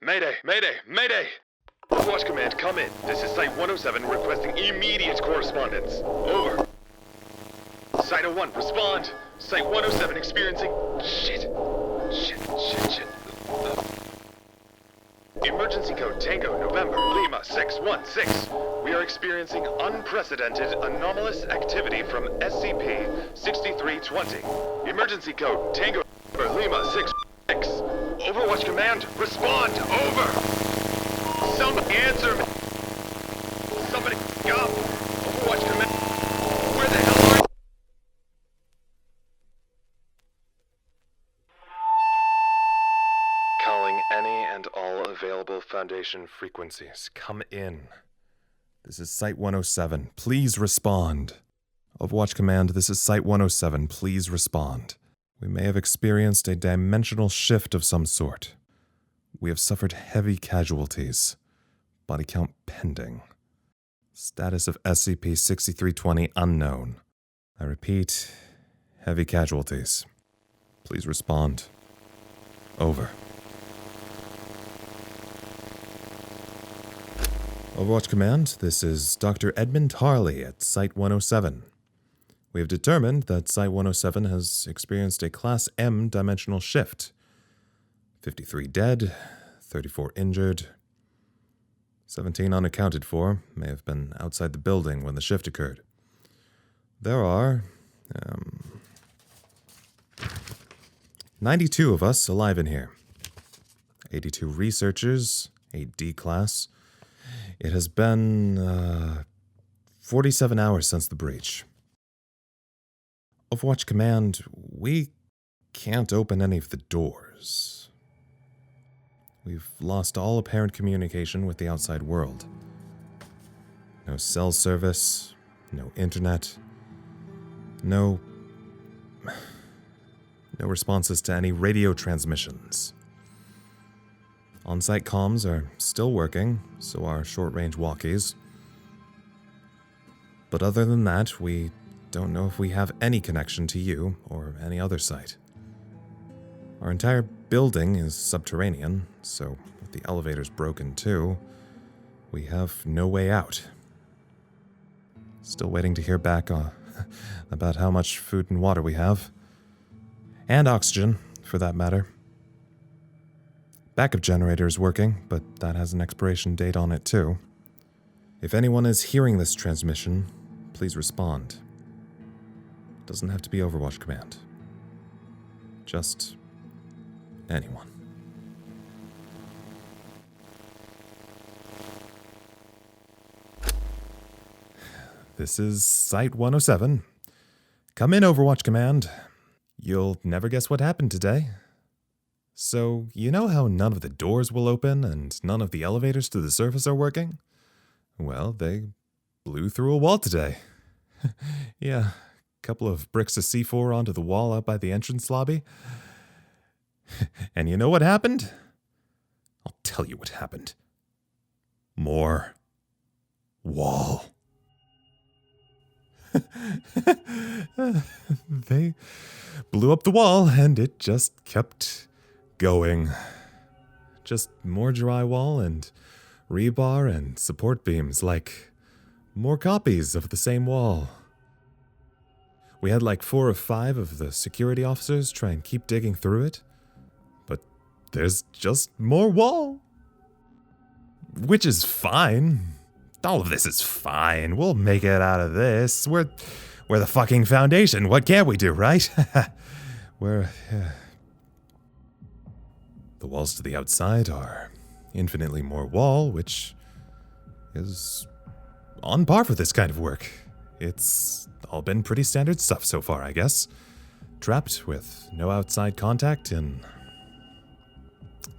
Mayday! Mayday! Mayday! Overwatch Command, come in. This is Site 107 requesting immediate correspondence. Over. Site 01, respond. Site 107 experiencing... Shit. Emergency code Tango November Lima 616. We are experiencing unprecedented anomalous activity from SCP-6320. Emergency code Tango November Lima 66. Overwatch Command, respond! Over! Somebody answer me! Somebody up! Overwatch Command, where the hell are you? Calling any and all available Foundation frequencies. Come in. This is Site 107. Please respond. Overwatch Command, this is Site 107. Please respond. We may have experienced a dimensional shift of some sort. We have suffered heavy casualties. Body count pending. Status of SCP-6320 unknown. I repeat, heavy casualties. Please respond. Over. Overwatch Command, this is Dr. Edmund Harley at Site 107. We have determined that Site 107 has experienced a Class M dimensional shift. 53 dead, 34 injured, 17 unaccounted for, may have been outside the building when the shift occurred. There are 92 of us alive in here. 82 researchers, a D class. It has been 47 hours since the breach. Overwatch Command, we can't open any of the doors. We've lost all apparent communication with the outside world. No cell service, no internet, no responses to any radio transmissions. On-site comms are still working, so are short-range walkies. But other than that, we don't know if we have any connection to you or any other site. Our entire building is subterranean, so with the elevators broken too, we have no way out. Still waiting to hear back about how much food and water we have. And oxygen, for that matter. Backup generator is working, but that has an expiration date on it too. If anyone is hearing this transmission, please respond. Doesn't have to be Overwatch Command. Just anyone. This is Site 107. Come in, Overwatch Command. You'll never guess what happened today. So, you know how none of the doors will open and none of the elevators to the surface are working? Well, they blew through a wall today. Yeah, a couple of bricks of C4 onto the wall out by the entrance lobby. And you know what happened? I'll tell you what happened. More wall. They blew up the wall and it just kept going. Just more drywall and rebar and support beams, like more copies of the same wall. We had like 4 or 5 of the security officers try and keep digging through it, but there's just more wall. Which is fine. All of this is fine. We'll make it out of this. We're the fucking Foundation. What can we do, right? The walls to the outside are infinitely more wall, which is on par for this kind of work. It's all been pretty standard stuff so far, I guess. Trapped with no outside contact in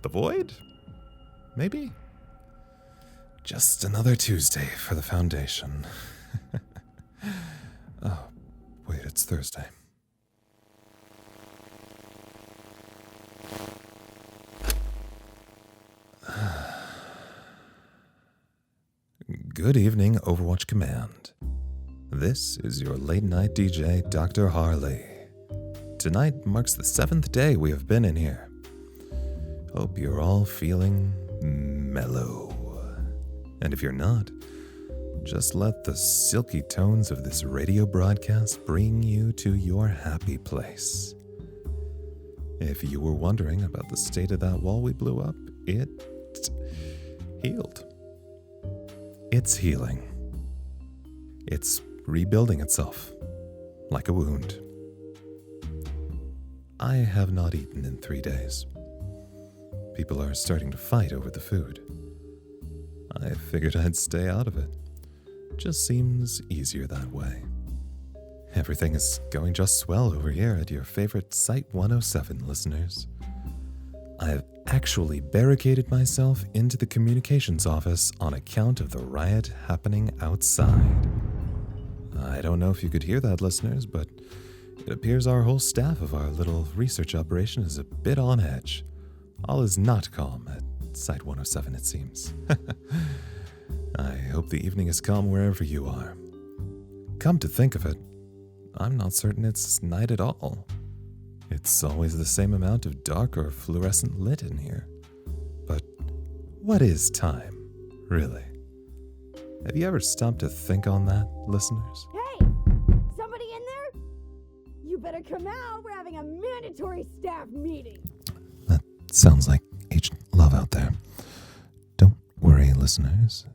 the void? Maybe? Just another Tuesday for the Foundation. Oh, wait, it's Thursday. Good evening, Overwatch Command. This is your late-night DJ, Dr. Harley. Tonight marks the 7th day we have been in here. Hope you're all feeling mellow. And if you're not, just let the silky tones of this radio broadcast bring you to your happy place. If you were wondering about the state of that wall we blew up, it healed. It's healing. It's rebuilding itself, like a wound. I have not eaten in 3 days. People are starting to fight over the food. I figured I'd stay out of it. Just seems easier that way. Everything is going just swell over here at your favorite Site 107, listeners. I've actually barricaded myself into the communications office on account of the riot happening outside. I don't know if you could hear that, listeners, but it appears our whole staff of our little research operation is a bit on edge. All is not calm at Site 107, it seems. I hope the evening is calm wherever you are. Come to think of it, I'm not certain it's night at all. It's always the same amount of dark or fluorescent lit in here. But what is time, really? Have you ever stopped to think on that, listeners? Hey! Somebody in there? You better come out. We're having a mandatory staff meeting. That sounds like Agent Love out there. Don't worry, listeners.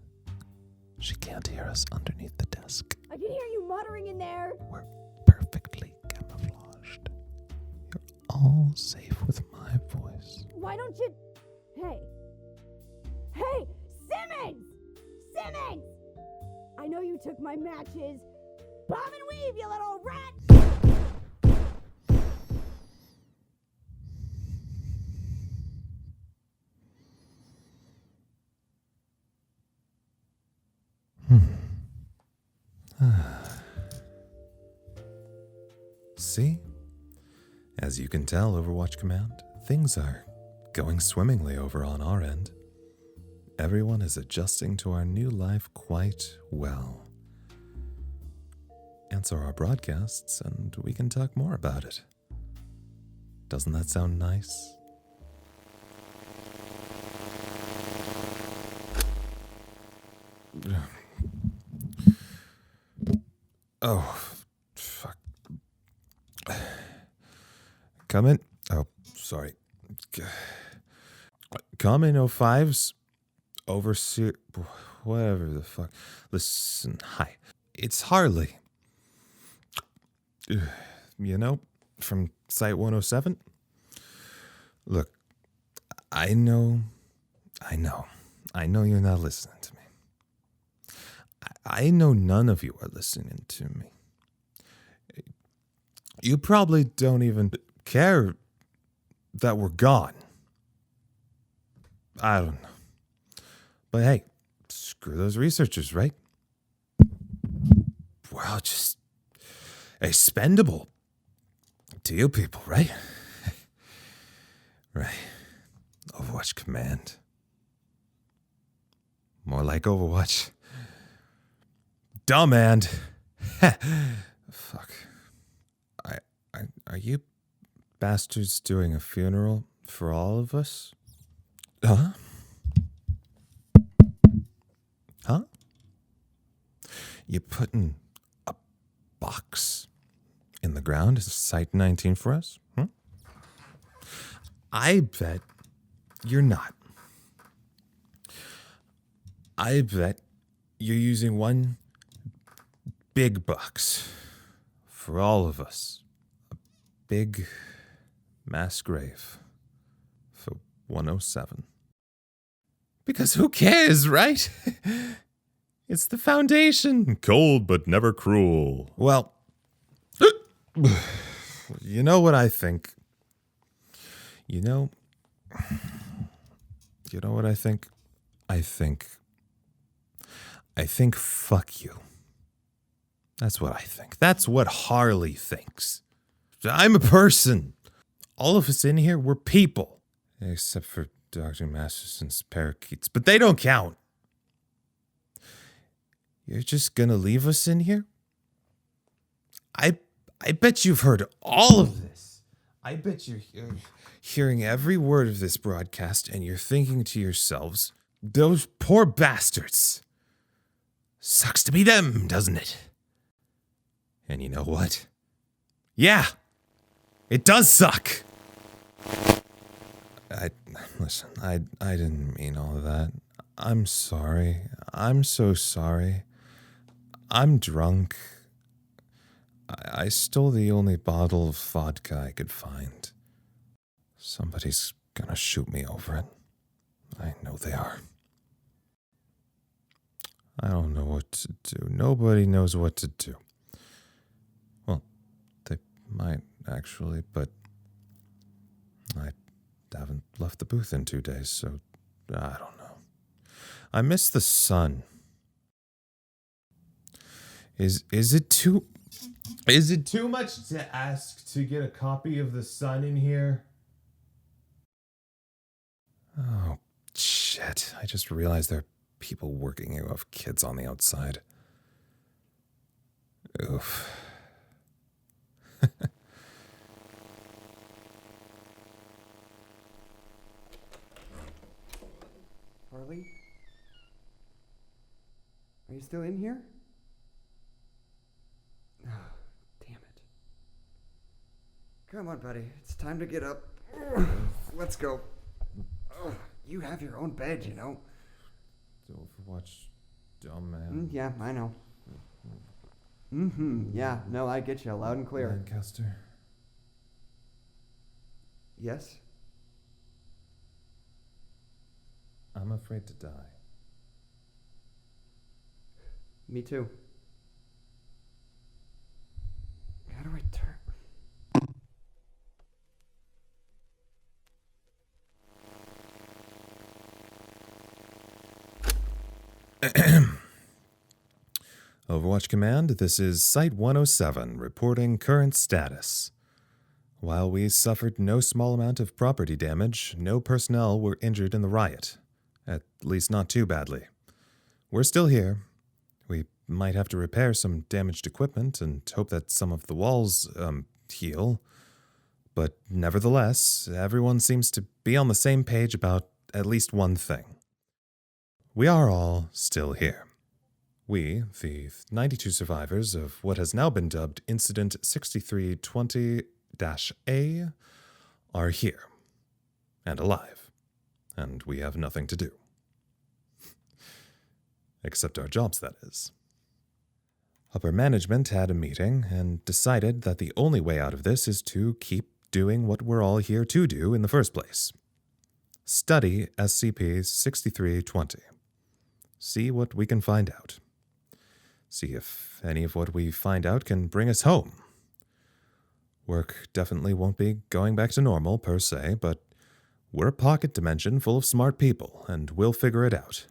She can't hear us underneath the desk. I can hear you muttering in there. We're perfectly camouflaged. You're all safe with my voice. Why don't you... Hey! Hey! Simmons! Simmons! I know you took my matches. Bob and weave, you little rat! See? As you can tell, Overwatch Command, things are going swimmingly over on our end. Everyone is adjusting to our new life quite well. Answer our broadcasts and we can talk more about it. Doesn't that sound nice? Oh, fuck. Come in. Oh, sorry. Come in 05's overseer. Whatever the fuck. Listen, hi. It's Harley. You know, from Site 107. Look, I know you're not listening to me. I know none of you are listening to me. You probably don't even care that we're gone. I don't know. But hey, screw those researchers, right? We're all just expendable to you people, right? Right. Overwatch Command. More like Overwatch. Dumband. Fuck. Are you bastards doing a funeral for all of us? Huh? Huh? You putting a box in the ground as Site 19 for us? Huh? I bet you're not. I bet you're using one big box for all of us. A big mass grave for 107. Because who cares, right? It's the Foundation. Cold but never cruel. Well, you know what I think? You know what I think? I think fuck you. That's what I think. That's what Harley thinks. I'm a person. All of us in here, we're people. Except for Dr. Masterson's parakeets. But they don't count. You're just gonna leave us in here? I bet you've heard all of this. I bet you're hearing every word of this broadcast and you're thinking to yourselves, those poor bastards. Sucks to be them, doesn't it? And you know what? Yeah, it does suck. Listen, I didn't mean all of that. I'm sorry. I'm so sorry. I'm drunk. I stole the only bottle of vodka I could find. Somebody's gonna shoot me over it. I know they are. I don't know what to do. Nobody knows what to do. Well, they might actually, but I haven't left the booth in 2 days, so I don't know. I miss the sun. Is it too much to ask to get a copy of The Sun in here? Oh, shit. I just realized there are people working who have kids on the outside. Oof. Harley? Are you still in here? Oh, damn it. Come on, buddy. It's time to get up. Let's go. You have your own bed, you know. Overwatch, dumb man. Yeah, I know. Yeah, no, I get you loud and clear. Lancaster. Yes? I'm afraid to die. Me too. How do I turn? Overwatch Command, this is Site 107, reporting current status. While we suffered no small amount of property damage, no personnel were injured in the riot. At least not too badly. We're still here. We might have to repair some damaged equipment and hope that some of the walls, heal. But nevertheless, everyone seems to be on the same page about at least one thing. We are all still here. We, the 92 survivors of what has now been dubbed Incident 6320-A, are here. And alive. And we have nothing to do. Except our jobs, that is. Upper management had a meeting and decided that the only way out of this is to keep doing what we're all here to do in the first place. Study SCP-6320. See what we can find out. See if any of what we find out can bring us home. Work definitely won't be going back to normal, per se, but we're a pocket dimension full of smart people, and we'll figure it out.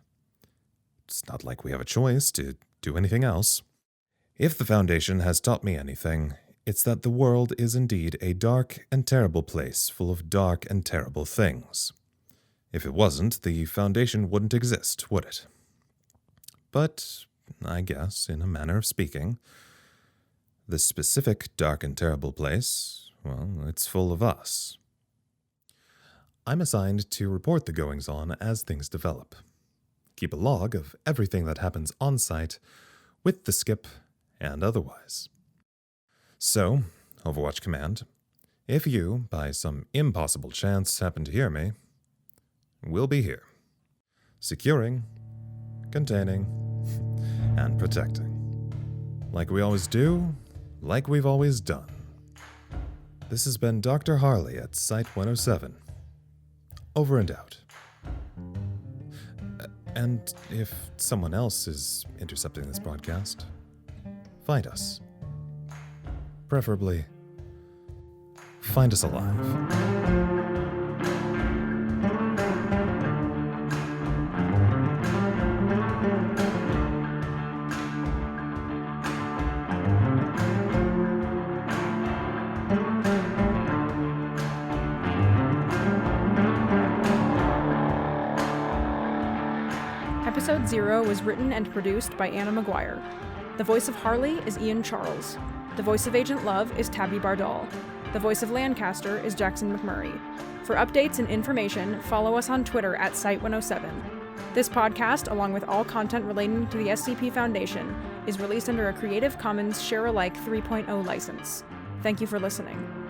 It's not like we have a choice to do anything else. If the Foundation has taught me anything, it's that the world is indeed a dark and terrible place full of dark and terrible things. If it wasn't, the Foundation wouldn't exist, would it? But, I guess, in a manner of speaking, this specific dark and terrible place, well, it's full of us. I'm assigned to report the goings-on as things develop. Keep a log of everything that happens on site, with the skip and otherwise. So, Overwatch Command, if you, by some impossible chance, happen to hear me, we'll be here. Securing, containing, and protecting. Like we always do, like we've always done. This has been Dr. Harley at Site 107. Over and out. And if someone else is intercepting this broadcast, find us. Preferably, find us alive. Episode 0 was written and produced by Anna McGuire. The voice of Harley is Ian Charles. The voice of Agent Love is Tabi Bardall. The voice of Lancaster is Jackson McMurray. For updates and information, follow us on Twitter at Site107. This podcast, along with all content relating to the SCP Foundation, is released under a Creative Commons Share-alike 3.0 license. Thank you for listening.